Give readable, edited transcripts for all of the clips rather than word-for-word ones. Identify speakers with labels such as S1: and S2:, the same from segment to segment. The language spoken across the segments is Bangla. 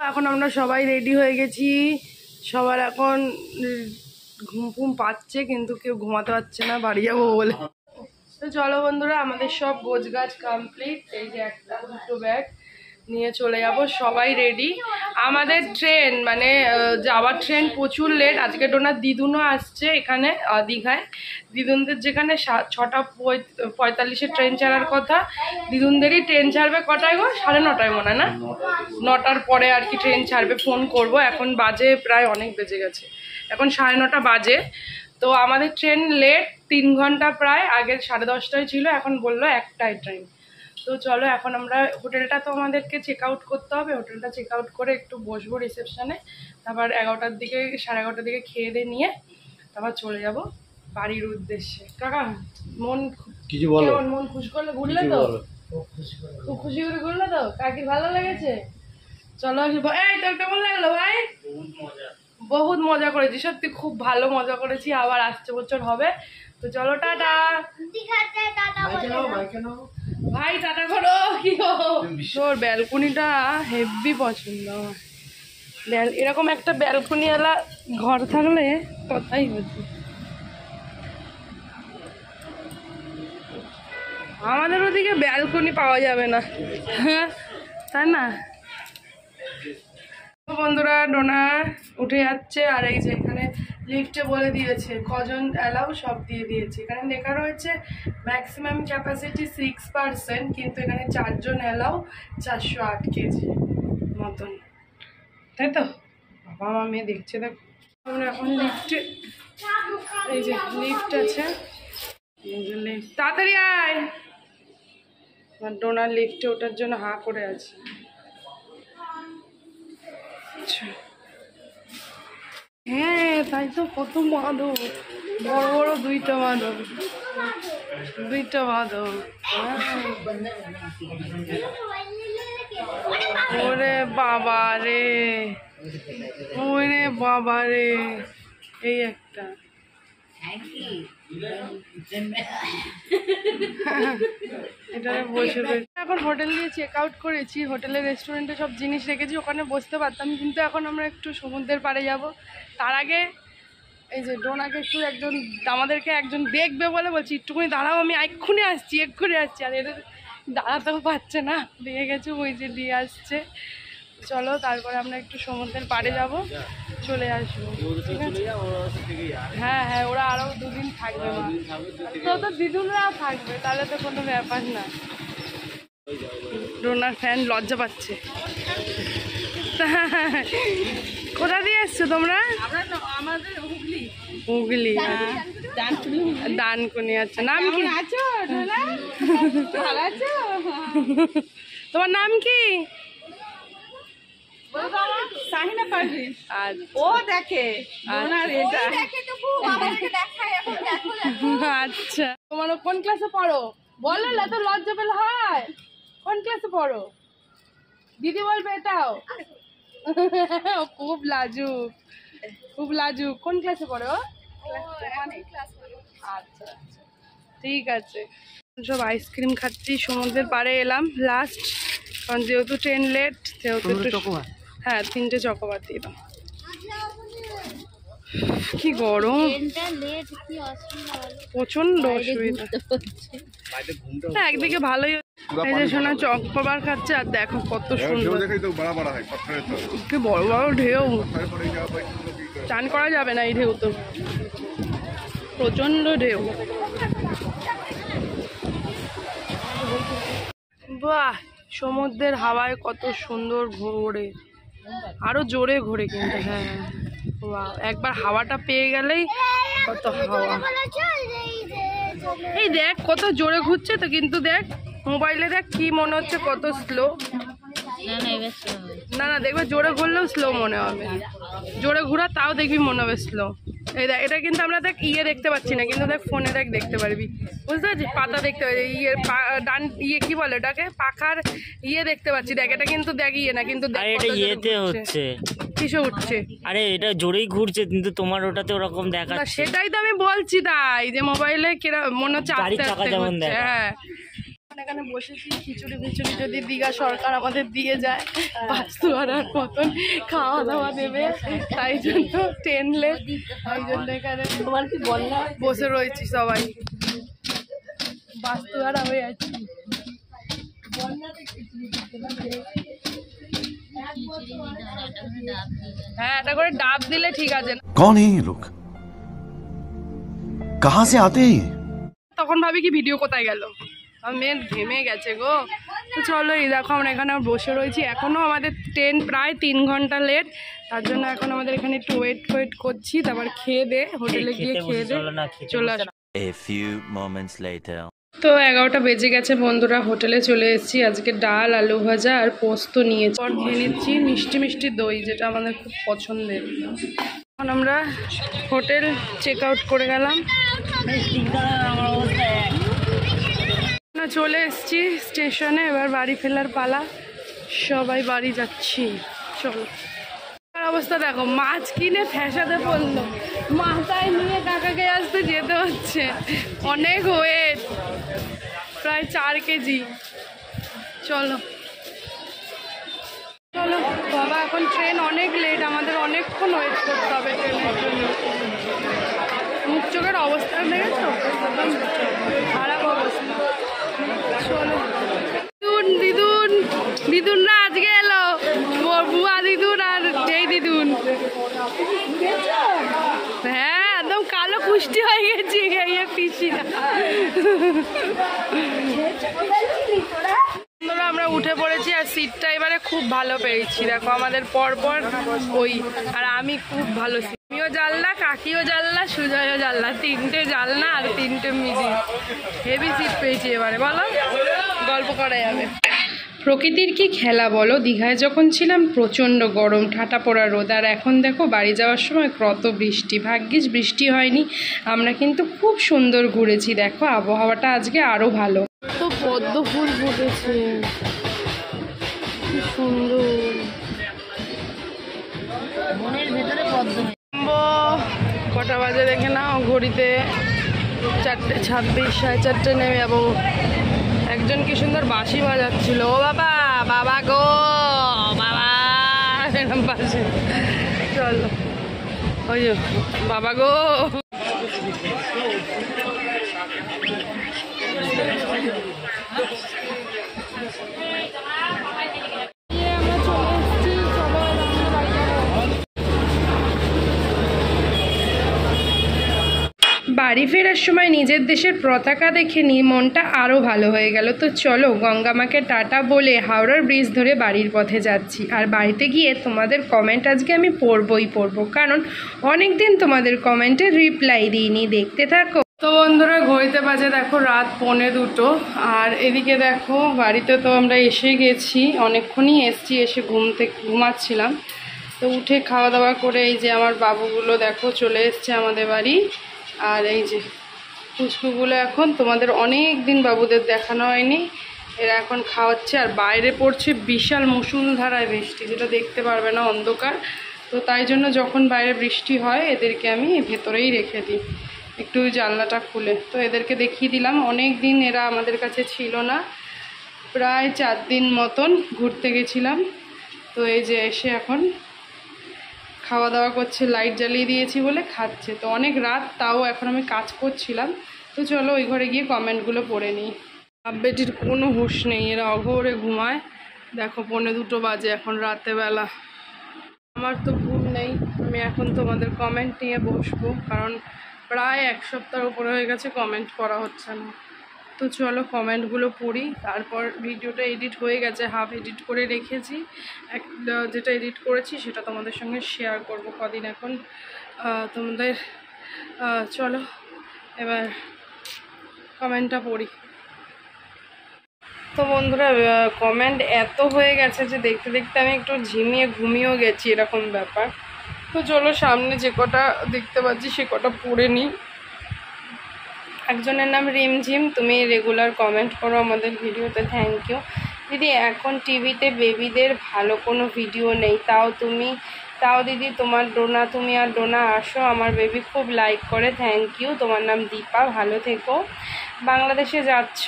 S1: এখন আমরা সবাই রেডি হয়ে গেছি। সবার এখন ঘুম ঘুম পাচ্ছে, কিন্তু কেউ ঘুমাতে পারছে না বাড়ি যাবো বলে। তো চলো বন্ধুরা, আমাদের সব গোছগাছ কমপ্লিট। এই যে একটা দুটো ব্যাগ নিয়ে চলে যাব, সবাই রেডি। আমাদের ট্রেন মানে যাওয়ার ট্রেন প্রচুর লেট। আজকে ডোনার দিদুনও আসছে এখানে দীঘায়। দিদুনদের যেখানে 6:45 ট্রেন ছাড়ার কথা, দিদুনদেরই ট্রেন ছাড়বে কটায় গো? 9:30 মনে হয় না, 9টার পরে আর কি ট্রেন ছাড়বে। ফোন করব, এখন বাজে প্রায় অনেক বেজে গেছে, এখন 9:30 বাজে। তো আমাদের ট্রেন লেট 3 ঘন্টা প্রায়, আগে 10:30টায় ছিল, এখন বললো 1টায় ট্রেন। তো চলো এখন আমরা হোটেলটা তো আমাদেরকে চেক আউট করতে হবে, হোটেলটা চেক আউট করে একটু বসবো রিসেপশনে, তারপর 11টার দিকে 11:30টার দিকে খেয়ে দিয়ে নিয়ে তারপর চলে যাব বাড়ির উদ্দেশ্যে। কাকা মন কিছু বলো, মন খুশি করলে ঘুরলে তো? খুব খুশি করে ঘুরলে তো? কাকির ভালো লেগেছে? চলো এই তো কেমন লাগলো ভাই? বহুত মজা করেছি, সত্যি খুব ভালো মজা করেছি, আবার আসছে বছর হবে। তো চলো টাটা। ভাই টাটা করো। কি তোর ব্যালকনিটা হেভি পছন্দ আমার। এরকম একটা ব্যালকনি এলা ঘর থাকলে কথাই হচ্ছে। আমাদের ওদিকে ব্যালকনি পাওয়া যাবে না, হ্যাঁ তাই না? বন্ধুরা ডোনা উঠে যাচ্ছে, আর এই যে এখানে লিফটে বলে দিয়েছে কজন অ্যালাউ, সব দিয়ে দিয়েছে। এখানে লেখা রয়েছে ম্যাক্সিমাম ক্যাপাসিটি 6%, কিন্তু এখানে 4 জন অ্যালাউ, 408 কেজি মতন, তাই তো? বাবা মা মেয়ে দেখছে, দেখ আমরা এখন লিফটে, এই যে লিফট আছে, তাড়াতাড়ি আয়। ডোনার লিফটে ওঠার জন্য হা করে আছে। হ্যাঁ তাই তো, কত মাদক, বড় বড় দুইটা মাদক। ওরে বাবা রে, ওরে বাবা রে, এই একটা এটা বসে এখন হোটেল দিয়ে চেক আউট করেছি। হোটেলের রেস্টুরেন্টে সব জিনিস রেখেছি, ওখানে বসতে পারতাম, কিন্তু এখন আমরা একটু সমুদ্রের পাড়ে যাব। তার আগে এই যে ডোনাকে একটু আমাদেরকে একজন দেখবে বলে বলছি একটুখানি দাঁড়াও, আমি এক্ষুনি আসছি। আর এদের দাঁড়াতেও পারছে না, দিয়ে গেছে, ওই যে দিয়ে আসছে। চলো তারপরে আমরা একটু সমুদ্রের পাড়ে যাব, চলে আসবো। হ্যাঁ হ্যাঁ, ওরা আরও 2 দিন থাকবে, তো দিদুনরাও থাকবে, তাহলে তো কোনো ব্যাপার না। ডোনার ফ্যান লজ্জা পাচ্ছে। কোথা দিয়ে এসছো তোমরা? হুগলি, ডানকুনি। আচ্ছা, নাম কি? তোমার নাম কি? আচ্ছা, তোমার কোন ক্লাসে পড়ো? বলো, এত লজ্জা পেলে হয়? কোন ক্লাসে পড়ো? দিদি বলবে এটাও। খুব লাজুক, খুব লাজুক। কোন ক্লাসে পড়ো? আচ্ছা আচ্ছা, ঠিক আছে। সব আইসক্রিম খাচ্ছি, সমুদ্রের পাড়ে এলাম লাস্ট, কারণ যেহেতু ট্রেন লেট সেহেতু একটু, হ্যাঁ 3টে চকোবার দিয়ে দাও। কি গরম, প্রচন্ড অসুবিধা। একদিকে ভালোই, এই যে শোনা চকোবার খাচ্ছে, আর দেখো কত সুন্দর, কি বড় বড় ঢেউ। চান করা যাবে না এই ঢেউ, তো প্রচন্ড ঢেউ। বাহ, সমুদ্রের হাওয়ায় কত সুন্দর ঘোরে, আরো জোরে ঘোরে কিন্তু। হ্যাঁ বাহ, একবার হাওয়াটা পেয়ে গেলেই কত হাওয়া। এই দেখ কত জোরে ঘুরছে তো, কিন্তু দেখ মোবাইলে দেখ কি মনে হচ্ছে কত স্লো। না না, দেখবে জোরে ঘুরলেও স্লো মনে হবে, জোরে ঘোরা তাও দেখবি মনে হবে স্লো। এই দেখ, এটা কিন্তু আমরা দেখ দেখতে পাচ্ছি না, কিন্তু দেখ ফোনে দেখ দেখতে পারবি, বুঝতে পারছিস? পাতা দেখতে পারবি, ডান কি বলে ওটাকে, পাখার দেখতে পাচ্ছি। দেখ এটা কিন্তু দেখ না, কিন্তু হচ্ছে কিসে উঠছে।
S2: আরে এটা জোরেই ঘুরছে, কিন্তু তোমার ওটাতে ওরকম দেখাচ্ছে।
S1: সেটাই তো আমি বলছি, তাই যে মোবাইলে কিরা মনে হচ্ছে আস্তে আস্তে ঘুরছে। হ্যাঁ, এখানে বসেছি, খিচুড়ি ফিচুড়ি যদি দীঘা সরকার আমাদের দিয়ে যায় বাস্তুহারার মতন খাওয়া দাওয়া দেবে, তাই জন্য টেনলে তাই জন্য এখানে তোমার কি বললা বসে রয়েছি সবাই, বাস্তুহারা হয়ে যাচ্ছি। হ্যাঁ, এটা করে ডাব দিলে ঠিক আছে।
S3: कौन है ये लोग, कहाँ से आते हैं?
S1: তখন ভাবি কি ভিডিও কোথায় গেল, মেয়ে ঘেমে গেছে গো। তো চলো, এই দেখো আমরা এখানে বসে রয়েছি, এখনও আমাদের ট্রেন প্রায় 3 ঘন্টা লেট, তার জন্য এখন আমাদের এখানে একটু ওয়েট করছি, তারপর খেয়ে দে হোটেলে গিয়ে খেয়ে দে চলে আসবো।
S4: A few moments later.
S1: তো 11টা বেজে গেছে বন্ধুরা, হোটেলে চলে এসেছি। আজকে ডাল, আলু ভাজা আর পোস্ত নিয়েছি, পর খেয়ে নিচ্ছি মিষ্টি মিষ্টি দই, যেটা আমাদের খুব পছন্দের। এখন আমরা হোটেল চেক আউট করে গেলাম, চলে এসেছি স্টেশনে, এবার বাড়ি ফেরার পালা, সবাই বাড়ি যাচ্ছি। চলো, অবস্থা দেখো, মাছ কিনে ফ্যাসাতে পড়লো, মাথায় নিয়ে কাকাকে আসতে যেতে হচ্ছে, অনেক ওয়েট, প্রায় 4 কেজি। চলো চলো বাবা, এখন ট্রেন অনেক লেট, আমাদের অনেকক্ষণ ওয়েট করতে হবে ট্রেনের জন্য। মুখ চোখের অবস্থা দেখেছো, একদম খারাপ অবস্থা। চলো, দিদুন দিদুনরা আজকে এলো, বুয়া দিদুন আর যেই দিদুন, হ্যাঁ একদম কালো কুষ্টি হয়ে গেছি পিসিরা। আমরা উঠে পড়েছি আর সিটটা এবারে খুব ভালো পেয়েছি, দেখো আমাদের পরপর ওই, আর আমি খুব ভালো, আমিও জানলা, কাকিও জানলা, সুজয়ও জানলা, 3টে জানলা আর 3টে মিডিল, হেভি সিট পেয়েছি এবারে, বলো গল্প করা যাবে। প্রকৃতির কি খেলা বলো, দীঘায় যখন ছিলাম প্রচণ্ড গরম, ঠাটা পড়া রোদ, আর এখন দেখো বাড়ি যাওয়ার সময় কত বৃষ্টি, ভাগ্যিস বৃষ্টি হয়নি, আমরা কিন্তু খুব সুন্দর ঘুরেছি। দেখো আবহাওয়াটা আজকে আরও ভালো, তো পদ্ম ফুল ফুটেছে, কি সুন্দর,
S2: মনের ভেতরে পদ্ম।
S1: কটা বাজে দেখে নাও ঘড়িতে, 4:26, 4:30 নেমে যাবো। একজন কি সুন্দর বাঁশি বাজাচ্ছিল, ও বাবা, বাবা গো বাবা, এরকম পাশে, চলো ওই বাবা গো। বাড়ি ফেরার সময় নিজের দেশের পতাকা দেখে নিয়ে মনটা আরও ভালো হয়ে গেল। তো চলো, গঙ্গামাকে টাটা বলে হাওড়ার ব্রিজ ধরে বাড়ির পথে যাচ্ছি। আর বাড়িতে গিয়ে তোমাদের কমেন্ট আজকে আমি পড়বো, কারণ অনেক দিন তোমাদের কমেন্টের রিপ্লাই দিইনি, দেখতে থাকো। তো বন্ধুরা, ঘড়িতে বাজে দেখো রাত 1:45, আর এদিকে দেখো বাড়িতে তো আমরা এসে গেছি, অনেকক্ষণই এসছি, এসে ঘুমাচ্ছিলাম। তো উঠে খাওয়া দাওয়া করে এই যে আমার বাবুগুলো দেখো চলে এসছে আমাদের বাড়ি, আর এই যে পুচকুগুলো এখন, তোমাদের অনেক দিন বাবুদের দেখানো হয়নি, এরা এখন খাওয়াচ্ছে। আর বাইরে পড়ছে বিশাল মুষলধারায় বৃষ্টি, যেটা দেখতে পারবে না, অন্ধকার, তো তাই জন্য যখন বাইরে বৃষ্টি হয় এদেরকে আমি ভেতরেই রেখে দিই, একটু জানলাটা খুলে। তো এদেরকে দেখিয়ে দিলাম, অনেক দিন এরা আমাদের কাছে ছিল না, প্রায় 4 দিন মতন ঘুরতে গেছিলাম। তো এই যে এসে এখন খাওয়া দাওয়া করছে, লাইট জ্বালিয়ে দিয়েছি বলে খাচ্ছে। তো অনেক রাত, তাও এখন আমি কাজ করছিলাম। তো চলো ওই ঘরে গিয়ে কমেন্টগুলো পড়ে নিই। বেটির কোনো হুঁশ নেই, এরা অঘোরে ঘুমায়, দেখো 1:45 বাজে এখন রাতেবেলা। আমার তো ঘুম নেই, আমি এখন তোমাদের কমেন্ট নিয়ে বসবো, কারণ প্রায় 1 সপ্তাহের উপরে হয়ে গেছে কমেন্ট করা হচ্ছে না। তো চলো কমেন্টগুলো পড়ি, তারপর ভিডিওটা এডিট হয়ে গেছে, হাফ এডিট করে রেখেছি, যেটা এডিট করেছি সেটা তোমাদের সঙ্গে শেয়ার করব কদিন এখন তোমাদের। চলো এবার কমেন্টটা পড়ি। তো বন্ধুরা, কমেন্ট এত হয়ে গেছে যে দেখতে দেখতে আমি একটু ঘুমিয়েও গেছি, এরকম ব্যাপার। তো চলো সামনে যে কটা দেখতে পাচ্ছি সে কটা পড়ে নিই। একজনের নাম রিমঝিম, তুমি রেগুলার কমেন্ট করো আমাদের ভিডিওতে, থ্যাংক ইউ দিদি। এখন টিভিতে বেবিদের ভালো কোনো ভিডিও নেই, তাও তুমি তাও দিদি তোমার ডোনা, তুমি আর ডোনা আসো, আমার বেবি খুব লাইক করে, থ্যাংক ইউ। তোমার নাম দীপা, ভালো থেকো। বাংলাদেশে যাচ্ছ,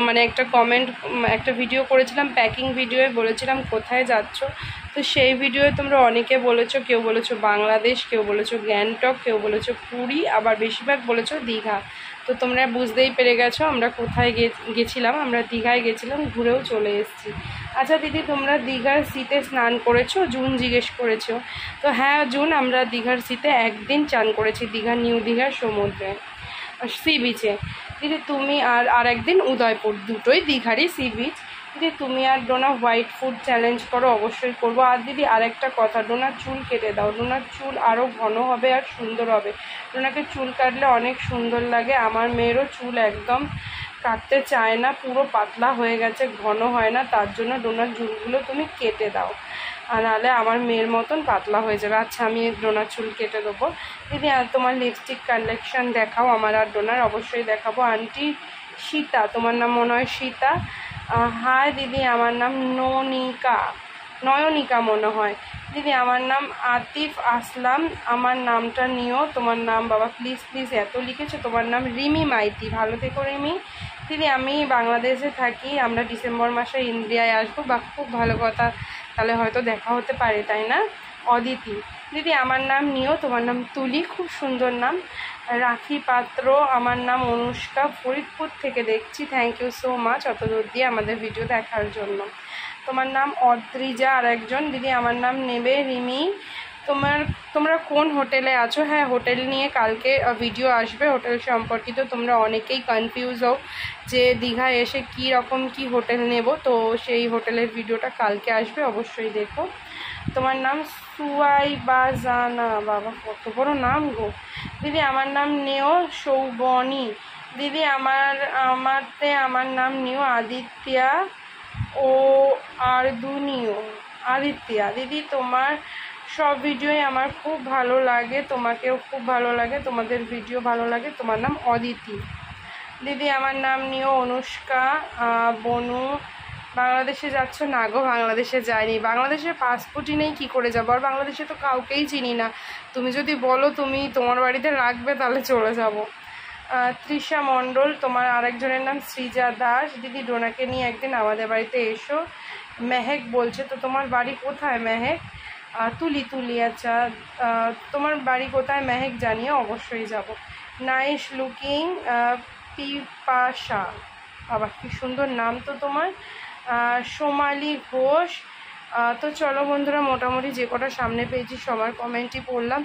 S1: মানে একটা কমেন্ট, একটা ভিডিও করেছিলাম প্যাকিং ভিডিওয়ে, বলেছিলাম কোথায় যাচ্ছ, তো সেই ভিডিওয়ে তোমরা অনেকে বলেছো, কেউ বলেছো বাংলাদেশ, কেউ বলেছো গ্যাংটক, কেউ বলেছো পুরী, আবার বেশিরভাগ বলেছো দীঘা। তো তোমরা বুঝতেই পেরে গেছো আমরা কোথায় গেছিলাম। আমরা দীঘায় গেছিলাম, ঘুরেও চলে এসেছি। আচ্ছা দিদি, তোমরা দীঘার সিতে স্নান করেছো? জুন জিজ্ঞেস করেছো। তো হ্যাঁ জুন, আমরা দীঘার সিতে একদিন চান করেছি, দীঘা নিউ দীঘার সমুদ্রে, সি বিচে। দিদি তুমি আর একদিন উদয়পুর, দুটোই দীঘারই সি বিচ। দিদি তুমি আর ডোনা হোয়াইট ফুড চ্যালেঞ্জ করো, অবশ্যই করবো। আর দিদি আরেকটা কথা, ডোনার চুল কেটে দাও, ডোনার চুল আরও ঘন হবে আর সুন্দর হবে। ডোনাকে চুল কাটলে অনেক সুন্দর লাগে। আমার মেয়েরও চুল একদম কাটতে চায় না, পুরো পাতলা হয়ে গেছে, ঘন হয় না, তার জন্য ডোনার চুলগুলো তুমি কেটে দাও, আর নাহলে আমার মেয়ের মতন পাতলা হয়ে যাবে। আচ্ছা আমি ডোনার চুল কেটে দেবো। দিদি আর তোমার লিপস্টিক কালেকশান দেখাও, আমার আর ডোনার অবশ্যই দেখাবো। আন্টি সীতা, তোমার নাম মনে হয় সীতা। হাই দিদি, আমার নাম নয়নিকা মনে হয়। দিদি আমার নাম আতিফ আসলাম, আমার নামটা নিও, তোমার নাম বাবা প্লিজ প্লিজ, এত লিখেছো। তোমার নাম রিমি মাইতি, ভালো থেকো রিমি। দিদি আমি বাংলাদেশে থাকি, আমরা ডিসেম্বর মাসে ইন্ডিয়ায় আসবো। বা খুব ভালো কথা, তাহলে হয়তো দেখা হতে পারে, তাই না? অদিতি, দিদি আমার নাম নিও, তোমার নাম তুলি, খুব সুন্দর নাম। রাখি পাত্র, আমার নাম অনুষ্কা, ফরিদপুর থেকে দেখছি, থ্যাংক ইউ সো মাচ অত দূর দিয়ে আমাদের ভিডিও দেখার জন্য। তোমার নাম অদ্রিজা আর একজন। দিদি আমার নাম নেবে রিমি। তোমরা কোন হোটেলে আছো? হ্যাঁ হোটেল নিয়ে কালকে ভিডিও আসবে, হোটেল সম্পর্কিত। তোমরা অনেকেই কনফিউজ হও যে দীঘা এসে কী রকম কি হোটেল নেব, তো সেই হোটেলের ভিডিওটা কালকে আসবে, অবশ্যই দেখো। তোমার নাম সুয়াইবা জানা, বাবা কত বড় নাম গো। দিদি আমার নাম নেও সৌবনী। দিদি আমার নাম নিও আদিত্যা ও আরদুনিও আদিত্যা। দিদি তোমার সব ভিডিওই আমার খুব ভালো লাগে, তোমাকেও খুব ভালো লাগে, তোমাদের ভিডিও ভালো লাগে। তোমার নাম অদিতি। দিদি আমার নাম নিও অনুষ্কা। বনু, বাংলাদেশে যাচ্ছ? না গো, বাংলাদেশে যাইনি, বাংলাদেশের পাসপোর্টই নেই, কী করে যাবো? আর বাংলাদেশে তো কাউকেই চিনি না, তুমি যদি বলো তুমি তোমার বাড়িতে রাখবে তাহলে চলে যাব। তৃষা মণ্ডল, তোমার আরেকজনের নাম সৃজা দাস। দিদি ডোনাকে নিয়ে একদিন আমাদের বাড়িতে এসো, মেহেক বলছে। তো তোমার বাড়ি কোথায় মেহেক? তুলি, আচ্ছা তোমার বাড়ি কোথায় মেহেক জানিও, অবশ্যই যাব। নাইস লুকিং পিপাসা, বাবা কি সুন্দর নাম তো তোমার। সোমালি ঘোষ। তো চলো বন্ধুরা, মোটামুটি যে কটা সামনে পেয়েছি সবার কমেন্টই পড়লাম।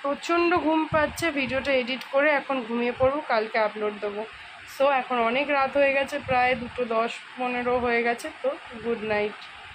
S1: প্রচণ্ড ঘুম পাচ্ছে, ভিডিওটা এডিট করে এখন ঘুমিয়ে পড়বো, কালকে আপলোড দেবো। সো এখন অনেক রাত হয়ে গেছে, প্রায় 2:10-15 হয়ে গেছে, তো গুড নাইট।